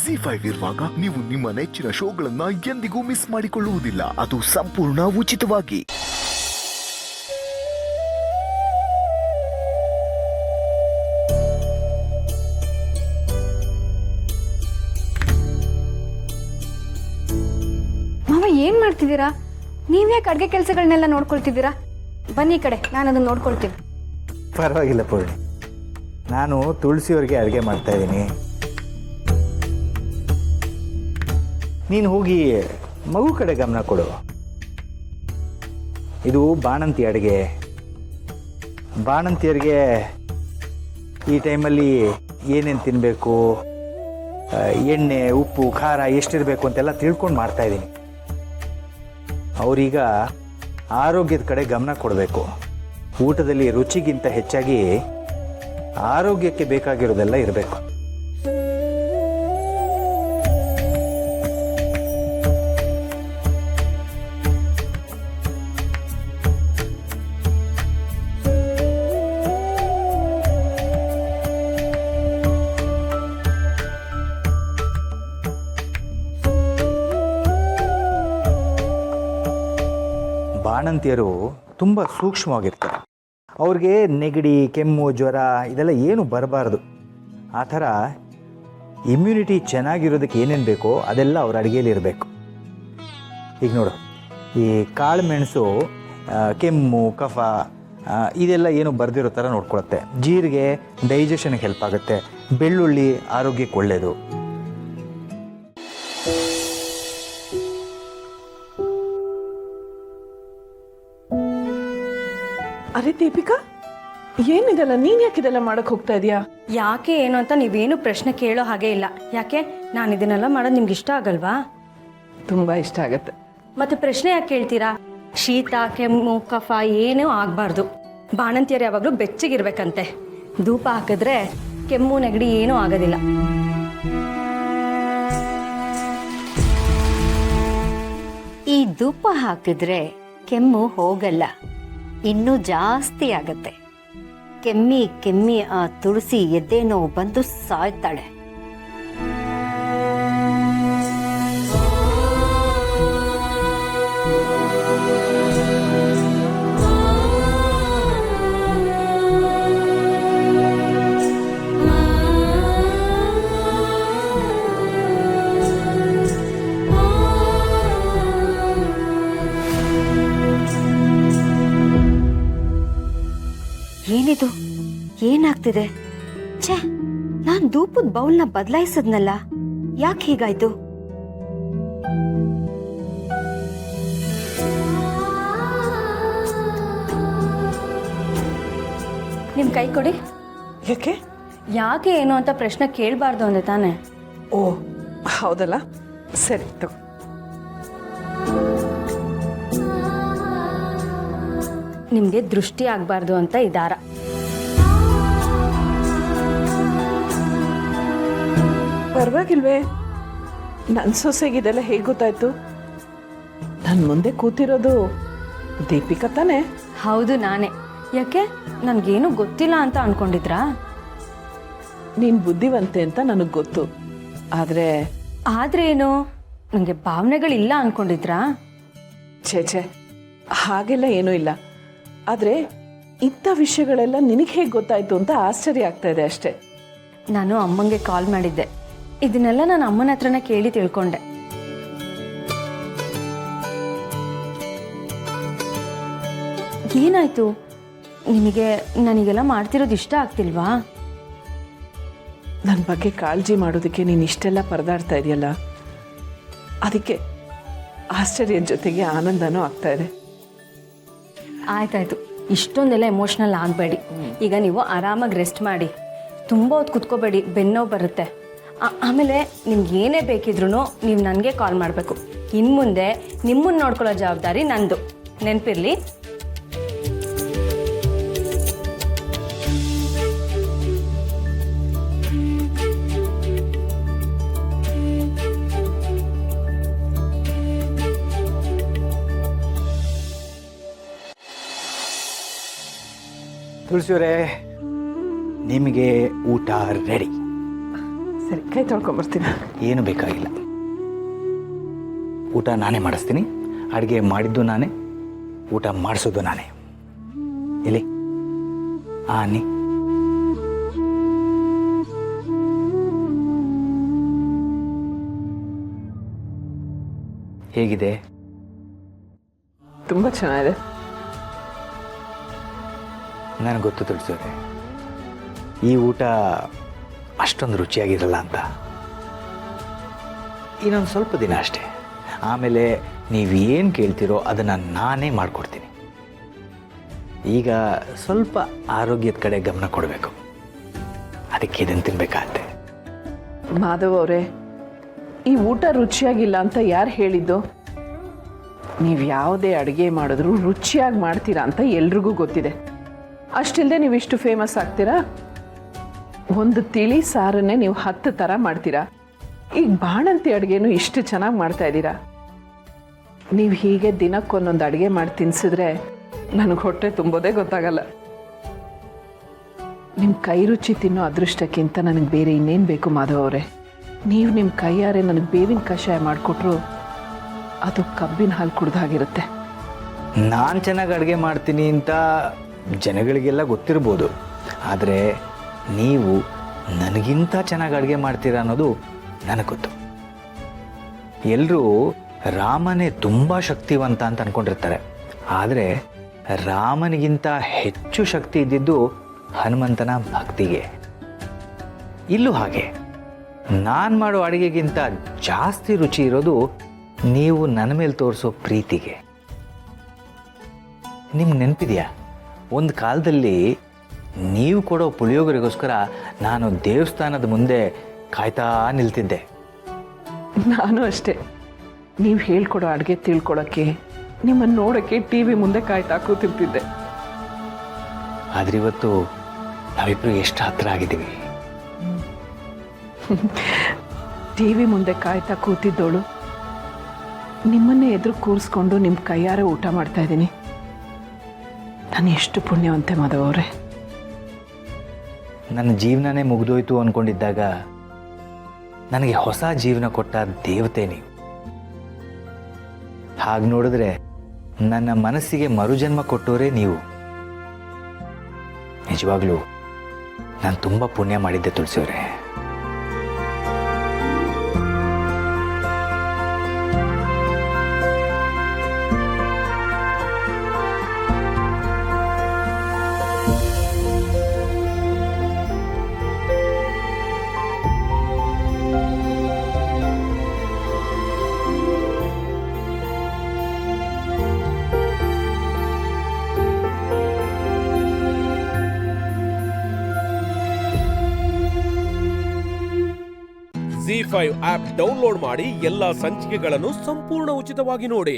ಜಿ5 ಇರುವಾಗ ನೀವು ನಿಮ್ಮ ನೆಚ್ಚಿನ ಶೋಗಳನ್ನ ಎಂದಿಗೂ ಮಿಸ್ ಮಾಡಿಕೊಳ್ಳುವುದಿಲ್ಲ. ಅದು ಸಂಪೂರ್ಣ ಉಚಿತವಾಗಿ. ಮಾವ ಏನ್ ಮಾಡ್ತಿದ್ದೀರಾ? ನೀವ್ಯಾಕೆ ಅಡ್ಗೆ ಕೆಲಸಗಳನ್ನೆಲ್ಲ ನೋಡ್ಕೊಳ್ತಿದ್ದೀರಾ? ಬನ್ನಿ ಈ ಕಡೆ, ನಾನು ಅದನ್ನ ನೋಡ್ಕೊಳ್ತೀನಿ. ಪರವಾಗಿಲ್ಲ ಪೂರ್ಣಿ, ನಾನು ತುಳಸಿಯವ್ರಿಗೆ ಅಡುಗೆ ಮಾಡ್ತಾಯಿದ್ದೀನಿ. ನೀನು ಹೋಗಿ ಮಗು ಕಡೆ ಗಮನ ಕೊಡು. ಇದು ಬಾಣಂತಿ ಅಡುಗೆ. ಬಾಣಂತಿಯರಿಗೆ ಈ ಟೈಮಲ್ಲಿ ಏನೇನು ತಿನ್ನಬೇಕು, ಎಣ್ಣೆ, ಉಪ್ಪು, ಖಾರ ಎಷ್ಟಿರಬೇಕು ಅಂತೆಲ್ಲ ತಿಳ್ಕೊಂಡು ಮಾಡ್ತಾಯಿದ್ದೀನಿ. ಅವರೀಗ ಆರೋಗ್ಯದ ಕಡೆ ಗಮನ ಕೊಡಬೇಕು. ಊಟದಲ್ಲಿ ರುಚಿಗಿಂತ ಹೆಚ್ಚಾಗಿ ಆರೋಗ್ಯಕ್ಕೆ ಬೇಕಾಗಿರೋದೆಲ್ಲ ಇರಬೇಕು. ಬಾಣಂತಿಯರು ತುಂಬ ಸೂಕ್ಷ್ಮವಾಗಿರ್ತಾರೆ. ಅವ್ರಿಗೆ ನೆಗಡಿ, ಕೆಮ್ಮು, ಜ್ವರ ಇದೆಲ್ಲ ಏನು ಬರಬಾರ್ದು. ಆ ಥರ ಇಮ್ಯುನಿಟಿ ಚೆನ್ನಾಗಿರೋದಕ್ಕೆ ಏನೇನು ಬೇಕೋ ಅದೆಲ್ಲ ಅವ್ರ ಅಡುಗೆಯಲ್ಲಿ ಇರಬೇಕು. ಈಗ ನೋಡು, ಈ ಕಾಳು ಮೆಣಸು ಕೆಮ್ಮು, ಕಫ ಇದೆಲ್ಲ ಏನು ಬರೆದಿರೋ ಥರ ನೋಡ್ಕೊಳುತ್ತೆ. ಜೀರಿಗೆ ಡೈಜೆಷನ್ಗೆ ಹೆಲ್ಪ್ ಆಗುತ್ತೆ. ಬೆಳ್ಳುಳ್ಳಿ ಆರೋಗ್ಯಕ್ಕೆ ಒಳ್ಳೆಯದು. ಅರೆ ದೀಪಿಕಾ, ಏನಿದೆಲ್ಲ? ನೀನ್ ಯಾಕಿದೆಲ್ಲ ಮಾಡಕ್ ಹೋಗ್ತಾ ಇದೀಯಾ? ಯಾಕೆ ಏನು ಅಂತ ನೀವೇನು ಪ್ರಶ್ನೆ ಕೇಳೋ ಹಾಗೆ ಇಲ್ಲ. ಯಾಕೆ ನಾನು ಇದನ್ನೆಲ್ಲ ಮಾಡೋದು ನಿಮ್ಗೆ ಇಷ್ಟ ಆಗಲ್ವಾ? ತುಂಬಾ ಇಷ್ಟ ಆಗತ್ತೆ. ಮತ್ತೆ ಪ್ರಶ್ನೆ ಯಾಕೆ ಕೇಳ್ತೀರಾ? ಶೀತ, ಕೆಮ್ಮು, ಕಫ ಏನೂ ಆಗಬಾರ್ದು. ಬಾಣಂತಿಯರು ಯಾವಾಗಲೂ ಬೆಚ್ಚಗಿರ್ಬೇಕಂತೆ. ಧೂಪ ಹಾಕಿದ್ರೆ ಕೆಮ್ಮು, ನೆಗಡಿ ಏನೂ ಆಗೋದಿಲ್ಲ. ಈ ಧೂಪ ಹಾಕಿದ್ರೆ ಕೆಮ್ಮು ಹೋಗಲ್ಲ, ಇನ್ನೂ ಜಾಸ್ತಿ ಆಗತ್ತೆ. ಕೆಮ್ಮಿ ಕೆಮ್ಮಿ ಆ ತುಳಸಿ ಎದೆ ನೋವು ಬಂದು ಸಾಯ್ತಾಳೆ. ಏನಿದು? ಏನಾಗ್ತಿದೆ? ಛೇ, ನಾನ್ ಧೂಪದ ಬೌಲ್ನ ಬದಲಾಯಿಸದ್ನಲ್ಲ, ಯಾಕೆ ಹೀಗಾಯ್ತು? ನಿಮ್ ಕೈ ಕೊಡಿ. ಯಾಕೆ? ಯಾಕೆ ಏನು ಅಂತ ಪ್ರಶ್ನೆ ಕೇಳಬಾರ್ದು ಅಂದೆ ತಾನೆ? ಓ ಹೌದಲ್ಲ, ಸರಿ ತಗೋ. ನಿಮ್ಗೆ ದೃಷ್ಟಿ ಆಗ್ಬಾರ್ದು ಅಂತ ಈ ದಾರ. ಪರವಾಗಿಲ್ವೇ? ನನ್ನ ಸೊಸೆಗಿದೆಲ್ಲ ಹೇಗೆ ಗೊತ್ತಾಯ್ತು? ನನ್ನ ಮುಂದೆ ಕೂತಿರೋದು ದೀಪಿಕಾ ತಾನೆ? ಹೌದು, ನಾನೇ. ಯಾಕೆ, ನನ್ಗೇನು ಗೊತ್ತಿಲ್ಲ ಅಂತ ಅನ್ಕೊಂಡಿದ್ರಾ? ನೀನ್ ಬುದ್ಧಿವಂತೆ ಅಂತ ನನಗೆ ಗೊತ್ತು. ಆದ್ರೆ ಏನು, ನನಗೆ ಭಾವನೆಗಳಿಲ್ಲ ಅನ್ಕೊಂಡಿದ್ರಾ? ಛೇ, ಹಾಗೆಲ್ಲ ಏನೂ ಇಲ್ಲ. ಆದರೆ ಇಂಥ ವಿಷಯಗಳೆಲ್ಲ ನಿನಗೆ ಹೇಗೆ ಗೊತ್ತಾಯ್ತು ಅಂತ ಆಶ್ಚರ್ಯ ಆಗ್ತಾ ಇದೆ ಅಷ್ಟೇ. ನಾನು ಅಮ್ಮಂಗೆ ಕಾಲ್ ಮಾಡಿದ್ದೆ. ಇದನ್ನೆಲ್ಲ ನಾನು ಅಮ್ಮನ ಹತ್ರನೇ ಕೇಳಿ ತಿಳ್ಕೊಂಡೆ. ಏನಾಯ್ತು ನಿಮಗೆ? ನನಗೆಲ್ಲ ಮಾಡ್ತಿರೋದು ಇಷ್ಟ ಆಗ್ತಿಲ್ವಾ? ನನ್ನ ಬಗ್ಗೆ ಕಾಳಜಿ ಮಾಡೋದಕ್ಕೆ ನೀನು ಇಷ್ಟೆಲ್ಲ ಪರದಾಡ್ತಾ ಇದೆಯಲ್ಲ, ಅದಕ್ಕೆ ಆಶ್ಚರ್ಯದ ಜೊತೆಗೆ ಆನಂದನೂ ಆಗ್ತಾ ಇದೆ. ಆಯ್ತಾಯ್ತು, ಇಷ್ಟೊಂದೆಲ್ಲ ಎಮೋಷ್ನಲ್ ಆಗಬೇಡಿ. ಈಗ ನೀವು ಆರಾಮಾಗಿ ರೆಸ್ಟ್ ಮಾಡಿ. ತುಂಬ ಹೊತ್ತು ಕುತ್ಕೋಬೇಡಿ, ಬೆನ್ನೋವು ಬರುತ್ತೆ. ಆಮೇಲೆ ನಿಮ್ಗೆ ಏನೇ ಬೇಕಿದ್ರೂ ನೀವು ನನಗೆ ಕಾಲ್ ಮಾಡಬೇಕು. ಇನ್ನು ಮುಂದೆ ನಿಮ್ಮನ್ನು ನೋಡ್ಕೊಳ್ಳೋ ಜವಾಬ್ದಾರಿ ನಂದು, ನೆನಪಿರಲಿ. ತುಳಸಿಯವರೇ, ನಿಮಗೆ ಊಟ ರೆಡಿ. ಸರಿ, ಕೈ ತೊಳ್ಕೊಂಬರ್ತೀನಿ. ಏನು ಬೇಕಾಗಿಲ್ಲ. ಊಟ ನಾನೇ ಮಾಡಿಸ್ತೀನಿ. ಅಡುಗೆ ಮಾಡಿದ್ದು ನಾನೇ, ಊಟ ಮಾಡಿಸೋದು ನಾನೇ. ಇಲ್ಲಿ ಅನ್ನಿ. ಹೇಗಿದೆ? ತುಂಬ ಚೆನ್ನಾಗಿದೆ. ನನಗೆ ಗೊತ್ತು ತಿಳಿಸೋರೆ, ಈ ಊಟ ಅಷ್ಟೊಂದು ರುಚಿಯಾಗಿರಲ್ಲ ಅಂತ. ಇನ್ನೊಂದು ಸ್ವಲ್ಪ ದಿನ ಅಷ್ಟೇ, ಆಮೇಲೆ ನೀವೇನು ಕೇಳ್ತೀರೋ ಅದನ್ನು ನಾನೇ ಮಾಡಿಕೊಡ್ತೀನಿ. ಈಗ ಸ್ವಲ್ಪ ಆರೋಗ್ಯದ ಕಡೆ ಗಮನ ಕೊಡಬೇಕು, ಅದಕ್ಕೆ ಇದನ್ನು ತಿನ್ಬೇಕಾಗತ್ತೆ. ಮಾಧವ್ ಅವರೇ, ಈ ಊಟ ರುಚಿಯಾಗಿಲ್ಲ ಅಂತ ಯಾರು ಹೇಳಿದ್ದು? ನೀವು ಯಾವುದೇ ಅಡುಗೆ ಮಾಡಿದ್ರು ರುಚಿಯಾಗಿ ಮಾಡ್ತೀರಾ ಅಂತ ಎಲ್ರಿಗೂ ಗೊತ್ತಿದೆ. ಅಷ್ಟಿಲ್ಲದೆ ನೀವು ಇಷ್ಟು ಫೇಮಸ್ ಆಗ್ತೀರಾ? ಒಂದು ತಿಳಿ ಸಾರನ್ನೇ ನೀವು 10 ಥರ ಮಾಡ್ತೀರಾ. ಈಗ ಬಾಣಂತಿ ಅಡುಗೆನೂ ಇಷ್ಟು ಚೆನ್ನಾಗಿ ಮಾಡ್ತಾ ಇದ್ದೀರಾ. ನೀವು ಹೀಗೆ ದಿನಕ್ಕೊಂದೊಂದು ಅಡುಗೆ ಮಾಡಿ ತಿನ್ಸಿದ್ರೆ ನನಗೆ ಹೊಟ್ಟೆ ತುಂಬೋದೇ ಗೊತ್ತಾಗಲ್ಲ. ನಿಮ್ಮ ಕೈ ರುಚಿ ತಿನ್ನೋ ಅದೃಷ್ಟಕ್ಕಿಂತ ನನಗೆ ಬೇರೆ ಇನ್ನೇನು ಬೇಕು ಮಾಧವ್ ಅವರೇ? ನೀವು ನಿಮ್ಮ ಕೈಯಾರೆ ನನಗೆ ಬೇವಿನ ಕಷಾಯ ಮಾಡಿಕೊಟ್ರು ಅದು ಕಬ್ಬಿನ ಹಾಲು ಕುಡ್ದಾಗಿರುತ್ತೆ. ನಾನು ಚೆನ್ನಾಗಿ ಅಡುಗೆ ಮಾಡ್ತೀನಿ ಅಂತ ಜನಗಳಿಗೆಲ್ಲ ಗೊತ್ತಿರ್ಬೋದು, ಆದರೆ ನೀವು ನನಗಿಂತ ಚೆನ್ನಾಗಿ ಅಡುಗೆ ಮಾಡ್ತೀರಾ ಅನ್ನೋದು ನನಗೆ ಗೊತ್ತು. ಎಲ್ಲರೂ ರಾಮನೇ ತುಂಬ ಶಕ್ತಿವಂತ ಅಂತ ಅಂದ್ಕೊಂಡಿರ್ತಾರೆ, ಆದರೆ ರಾಮನಿಗಿಂತ ಹೆಚ್ಚು ಶಕ್ತಿ ಇದ್ದಿದ್ದು ಹನುಮಂತನ ಭಕ್ತಿಗೆ. ಇಲ್ಲೂ ಹಾಗೆ, ನಾನು ಮಾಡೋ ಅಡುಗೆಗಿಂತ ಜಾಸ್ತಿ ರುಚಿ ಇರೋದು ನೀವು ನನ್ನ ಮೇಲೆ ತೋರಿಸೋ ಪ್ರೀತಿಗೆ. ನಿಮ್ಗೆ ನೆನಪಿದೆಯಾ, ಒಂದು ಕಾಲದಲ್ಲಿ ನೀವು ಕೊಡೋ ಪುಳಿಯೋಗರೆಗೋಸ್ಕರ ನಾನು ದೇವಸ್ಥಾನದ ಮುಂದೆ ಕಾಯ್ತಾ ನಿಲ್ತಿದ್ದೆ. ನಾನು ಅಷ್ಟೇ, ನೀವು ಹೇಳ್ಕೊಡೋ ಅಡುಗೆ ತಿಳ್ಕೊಳಕ್ಕೆ, ನಿಮ್ಮನ್ನು ನೋಡೋಕ್ಕೆ TV ಮುಂದೆ ಕಾಯ್ತಾ ಕೂತಿರ್ತಿದ್ದೆ. ಆದರೆ ಇವತ್ತು ನಾವಿಬ್ಬರು ಎಷ್ಟು ಹತ್ತಿರ ಆಗಿದ್ದೀವಿ. TV ಮುಂದೆ ಕಾಯ್ತಾ ಕೂತಿದ್ದೋಳು ನಿಮ್ಮನ್ನೇ ಎದುರು ಕೂರಿಸ್ಕೊಂಡು ನಿಮ್ಮ ಕೈಯಾರೆ ಊಟ ಮಾಡ್ತಾ ಇದ್ದೀನಿ. ನಾನು ಎಷ್ಟು ಪುಣ್ಯವಂತೆ ಮಾಧವ್ ಅವರೇ. ನನ್ನ ಜೀವನನೇ ಮುಗಿದೋಯ್ತು ಅಂದ್ಕೊಂಡಿದ್ದಾಗ ನನಗೆ ಹೊಸ ಜೀವನ ಕೊಟ್ಟ ದೇವತೆ ನೀವು. ಹಾಗೆ ನೋಡಿದ್ರೆ ನನ್ನ ಮನಸ್ಸಿಗೆ ಮರುಜನ್ಮ ಕೊಟ್ಟೋರೇ ನೀವು. ನಿಜವಾಗ್ಲೂ ನಾನು ತುಂಬ ಪುಣ್ಯ ಮಾಡಿದ್ದೆ ತುಳಸಿಯವರೇ. ZEE5 ಆಪ್ ಡೌನ್ಲೋಡ್ ಮಾಡಿ ಎಲ್ಲಾ ಸಂಚಿಕೆಗಳನ್ನು ಸಂಪೂರ್ಣ ಉಚಿತವಾಗಿ ನೋಡಿ.